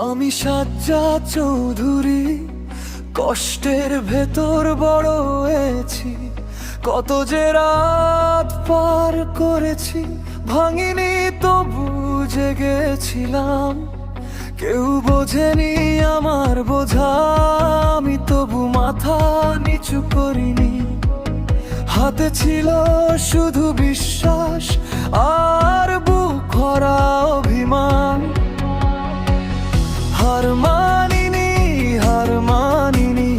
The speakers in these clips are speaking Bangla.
আমি সাজ্জাদ চৌধুরী, কষ্টের ভেতর বড় হয়েছি। কত যে রাত পার করেছি, ভাঙিনি তবু জেগেছিলাম। কেউ বোঝেনি আমার বোঝা, আমি তবু মাথা নিচু করিনি। হাতে ছিল শুধু বিশ্বাস আর বুক ভরা অভিমান। হার মানিনি,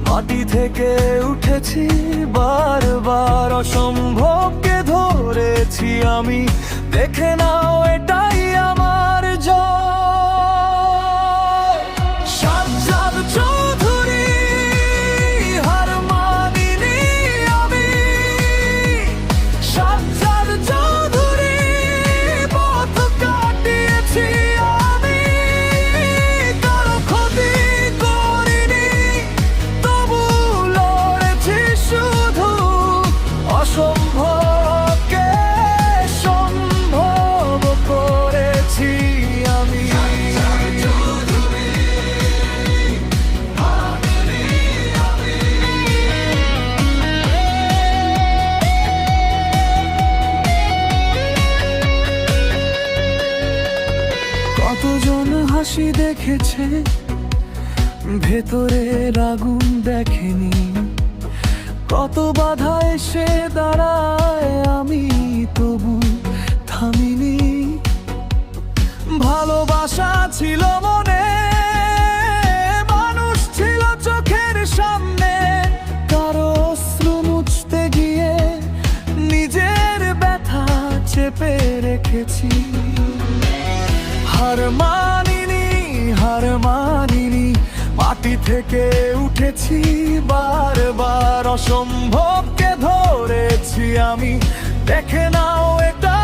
মাটি থেকে উঠেছি বারবার। অসম্ভবকে ধরেছি আমি, দেখে নাও এটাই আমার জয়। সাজ্জাদ চৌধুরী, হার মানিনি আমি। সাজ্জাদ চৌধুরী, পথ কাটিয়েছি আমি। কারো ক্ষতি করিনি, তবু লড়েছি শুধু। অসম্ভবকে সম্ভব করেছি আমি। কতজন হাসি দেখেছে, ভেতরের আগুন দেখেনি। কত বাধা এসে দাঁড়ায়, আমি তবু থামিনি। ভালোবাসা ছিল মনে, মানুষ ছিল চোখের সামনে। কারো অশ্রু মুছতে গিয়ে নিজের ব্যথা চেপে রেখেছি। হার মানিনি, মাটি থেকে উঠেছি বারবার। অসম্ভবকে ধরেছি আমি, দেখে নাও এটা